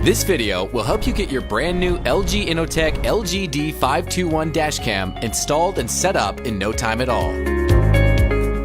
This video will help you get your brand new LG Innotek LG-D521 dashcam installed and set up in no time at all.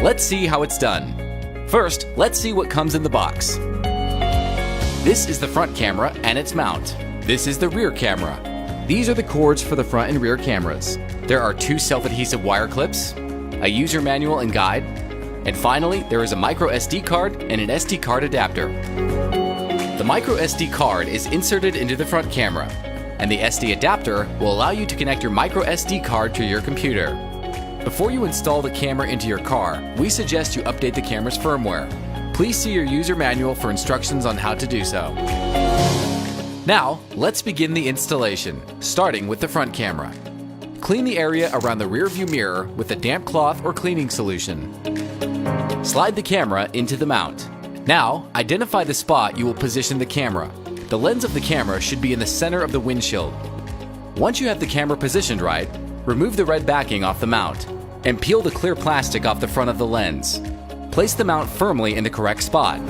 Let's see how it's done. First, let's see what comes in the box. This is the front camera and its mount. This is the rear camera. These are the cords for the front and rear cameras. There are two self-adhesive wire clips, a user manual and guide, and finally, there is a micro SD card and an SD card adapter. The micro SD card is inserted into the front camera, and the SD adapter will allow you to connect your micro SD card to your computer. Before you install the camera into your car, we suggest you update the camera's firmware. Please see your user manual for instructions on how to do so. Now, let's begin the installation, starting with the front camera. Clean the area around the rear view mirror with a damp cloth or cleaning solution. Slide the camera into the mount. Now, identify the spot you will position the camera. The lens of the camera should be in the center of the windshield. Once you have the camera positioned right, remove the red backing off the mount and peel the clear plastic off the front of the lens. Place the mount firmly in the correct spot.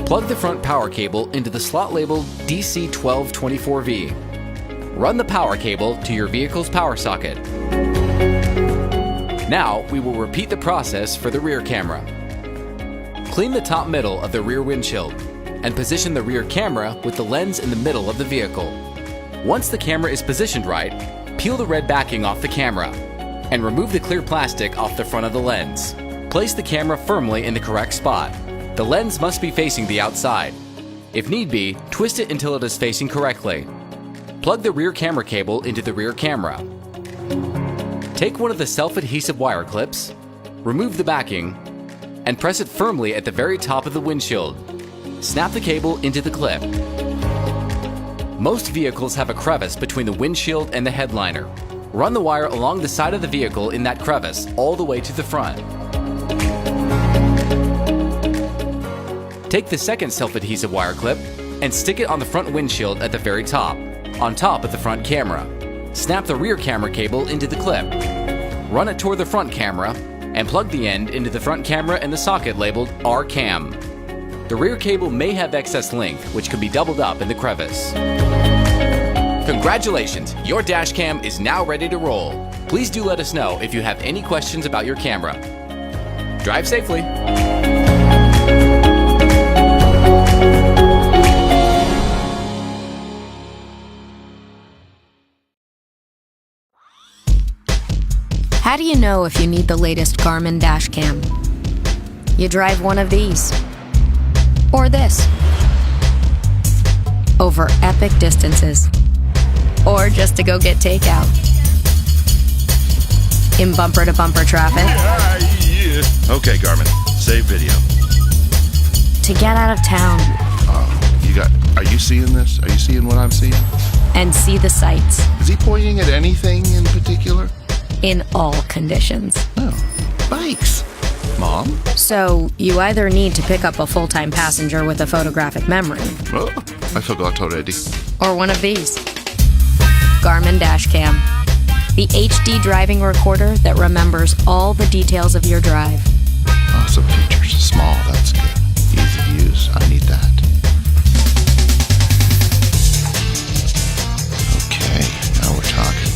Plug the front power cable into the slot labeled DC1224V. Run the power cable to your vehicle's power socket. Now, we will repeat the process for the rear camera. Clean the top middle of the rear windshield and position the rear camera with the lens in the middle of the vehicle. Once the camera is positioned right, peel the red backing off the camera and remove the clear plastic off the front of the lens. Place the camera firmly in the correct spot. The lens must be facing the outside. If need be, twist it until it is facing correctly. Plug the rear camera cable into the rear camera. Take one of the self-adhesive wire clips, remove the backing, and press it firmly at the very top of the windshield. Snap the cable into the clip. Most vehicles have a crevice between the windshield and the headliner. Run the wire along the side of the vehicle in that crevice all the way to the front. Take the second self-adhesive wire clip and stick it on the front windshield at the very top, on top of the front camera. Snap the rear camera cable into the clip. Run it toward the front camera and plug the end into the front camera in the socket labeled R-Cam. The rear cable may have excess length, which could be doubled up in the crevice. Congratulations, your dashcam is now ready to roll. Please do let us know if you have any questions about your camera. Drive safely. How do you know if you need the latest Garmin dashcam? You drive one of these. Or this. Over epic distances. Or just to go get takeout. In bumper-to-bumper traffic. Yeah. Okay, Garmin. Save video. To get out of town. Are you seeing this? Are you seeing what I'm seeing? And see the sights. Is he pointing at anything in particular? In all conditions. Oh, bikes. Mom? So, you either need to pick up a full-time passenger with a photographic memory. Oh, I forgot already. Or one of these. Garmin Dashcam. The HD driving recorder that remembers all the details of your drive. Awesome features. Small, that's good. Easy to use. I need that. Okay, now we're talking.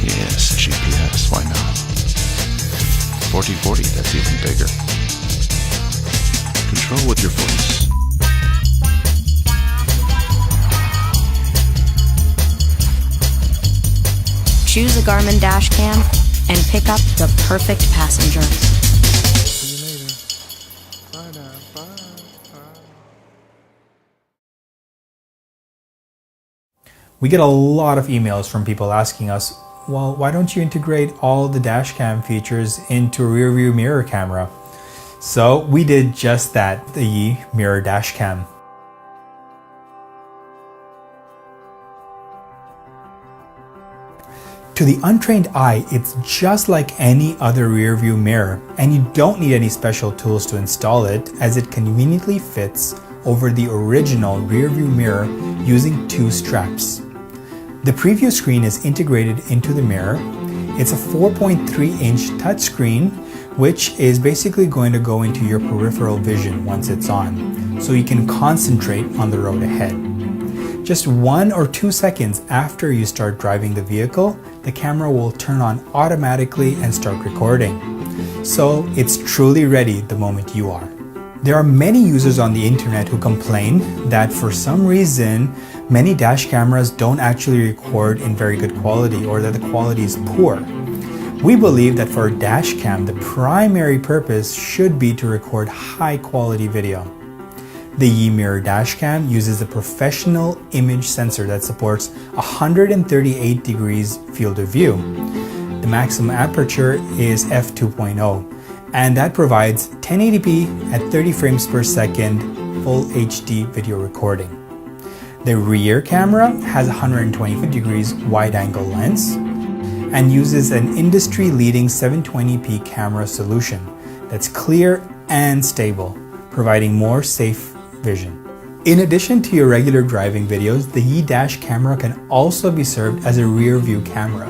Yes, GPS, why not? 1440, that's even bigger. Control with your voice. Choose a Garmin Dashcam and pick up the perfect passenger. See you later. Bye now. Bye. We get a lot of emails from people asking us, well, why don't you integrate all the dashcam features into a rear view mirror camera? So we did just that, the mirror dashcam. To the untrained eye, it's just like any other rear view mirror, and you don't need any special tools to install it, as it conveniently fits over the original rear view mirror using two straps. The preview screen is integrated into the mirror. It's a 4.3-inch touchscreen, which is basically going to go into your peripheral vision once it's on. so you can concentrate on the road ahead. Just 1 or 2 seconds after you start driving the vehicle, the camera will turn on automatically and start recording. So it's truly ready the moment you are. There are many users on the internet who complain that for some reason, many dash cameras don't actually record in very good quality or that the quality is poor. We believe that for a dash cam, the primary purpose should be to record high quality video. The eMirror dashcam uses a professional image sensor that supports 138 degrees field of view. The maximum aperture is f2.0, and that provides 1080p at 30 frames per second full HD video recording. The rear camera has a 125 degrees wide-angle lens and uses an industry-leading 720p camera solution that's clear and stable, providing more safe vision. In addition to your regular driving videos, the eDash camera can also be served as a rear view camera.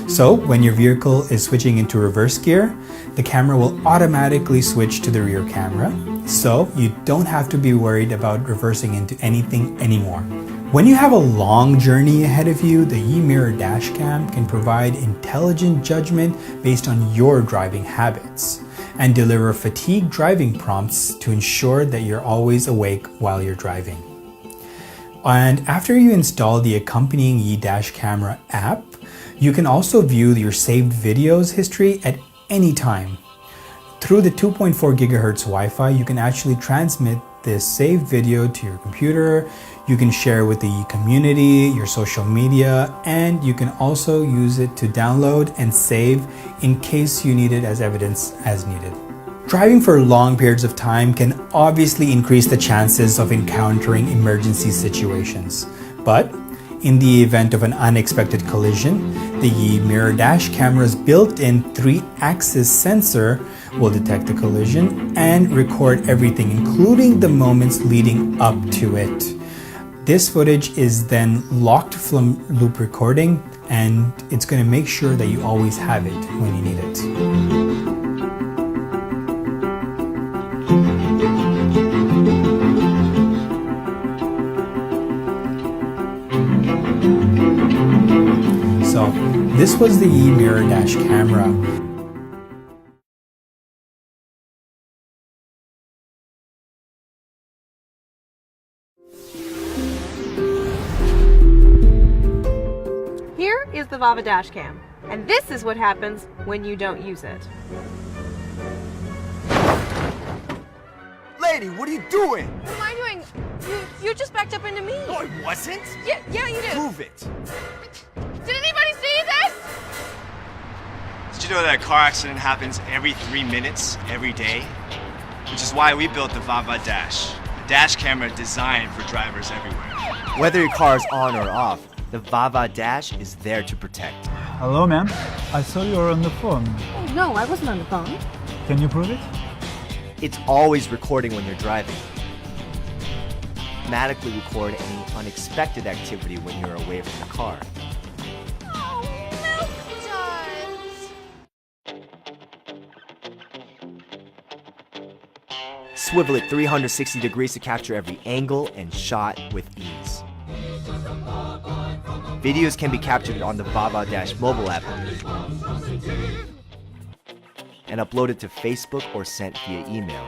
So when your vehicle is switching into reverse gear, the camera will automatically switch to the rear camera, so you don't have to be worried about reversing into anything anymore. When you have a long journey ahead of you, the eMirror dashcam can provide intelligent judgment based on your driving habits and deliver fatigue driving prompts to ensure that you're always awake while you're driving. And after you install the accompanying eDash camera app, you can also view your saved videos history at any time. Through the 2.4 GHz Wi-Fi, you can actually transmit this saved video to your computer. You can share with the community, your social media, and you can also use it to download and save in case you need it as evidence as needed. Driving for long periods of time can obviously increase the chances of encountering emergency situations. But in the event of an unexpected collision, the eMirror dash camera's built-in 3-axis sensor will detect the collision and record everything, including the moments leading up to it. This footage is then locked from loop recording, and it's going to make sure that you always have it when you need it. So this was the eMirror dash camera. Here is the Vava dashcam, and this is what happens when you don't use it. Lady, what are you doing? What am I doing? You just backed up into me. No, I wasn't. Yeah, you did. Prove it. Did anybody see this? Did you know that a car accident happens every 3 minutes, every day? Which is why we built the Vava Dash, a dash camera designed for drivers everywhere. Whether your car is on or off, the Vava Dash is there to protect. Hello, ma'am. I saw you were on the phone. Oh, no, I wasn't on the phone. Can you prove it? It's always recording when you're driving. Automatically record any unexpected activity when you're away from the car. Oh, Milk Duds. Swivel it 360 degrees to capture every angle and shot with ease. Videos can be captured on the Vava Dash mobile app and uploaded to Facebook or sent via email.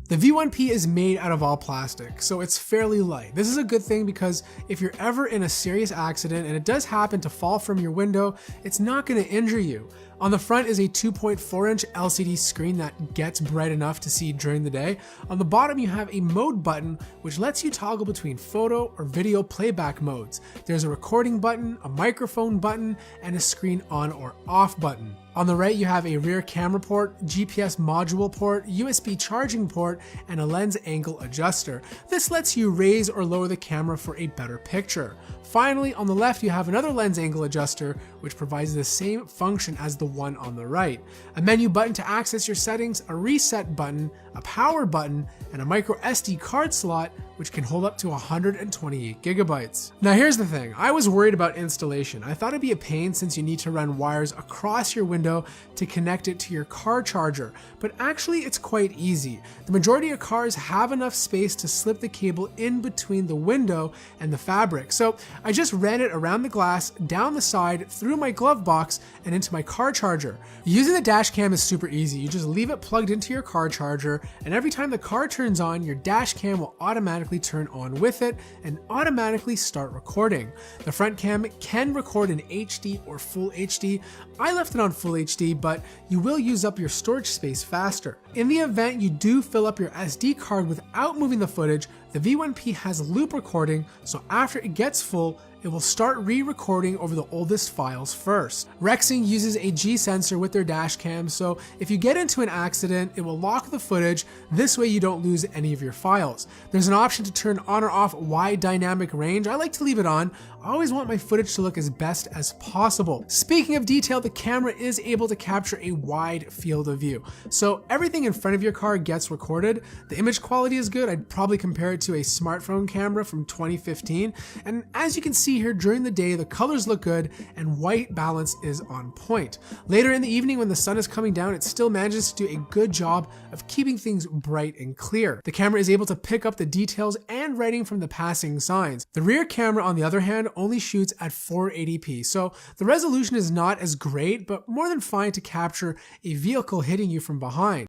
The V1P is made out of all plastic, so it's fairly light. This is a good thing because if you're ever in a serious accident and it does happen to fall from your window, it's not going to injure you. On the front is a 2.4-inch LCD screen that gets bright enough to see during the day. On the bottom you have a mode button which lets you toggle between photo or video playback modes. There's a recording button, a microphone button, and a screen on or off button. On the right you have a rear camera port, GPS module port, USB charging port, and a lens angle adjuster. This lets you raise or lower the camera for a better picture. Finally, on the left you have another lens angle adjuster which provides the same function as the one on the right. A menu button to access your settings, a reset button, a power button, and a micro SD card slot which can hold up to 128 gigabytes. Now here's the thing, I was worried about installation. I thought it'd be a pain since you need to run wires across your window to connect it to your car charger, but actually it's quite easy. The majority of cars have enough space to slip the cable in between the window and the fabric. So I just ran it around the glass, down the side, through my glove box, and into my car charger. Using the dash cam is super easy. You just leave it plugged into your car charger, and every time the car turns on, your dash cam will automatically turn on with it and automatically start recording. The front cam can record in HD or Full HD. I left it on Full HD, but you will use up your storage space faster. In the event you do fill up your SD card without moving the footage, the V1P has loop recording, so after it gets full, it will start re-recording over the oldest files first. Rexing uses a G sensor with their dash cam, so if you get into an accident, it will lock the footage. This way you don't lose any of your files. There's an option to turn on or off wide dynamic range. I like to leave it on. I always want my footage to look as best as possible. Speaking of detail, the camera is able to capture a wide field of view. So everything in front of your car gets recorded. The image quality is good. I'd probably compare it to a smartphone camera from 2015. And as you can see here, during the day, the colors look good and white balance is on point. Later in the evening when the sun is coming down, it still manages to do a good job of keeping things bright and clear. The camera is able to pick up the details and writing from the passing signs. The rear camera, on the other hand, only shoots at 480p, so the resolution is not as great, but more than fine to capture a vehicle hitting you from behind.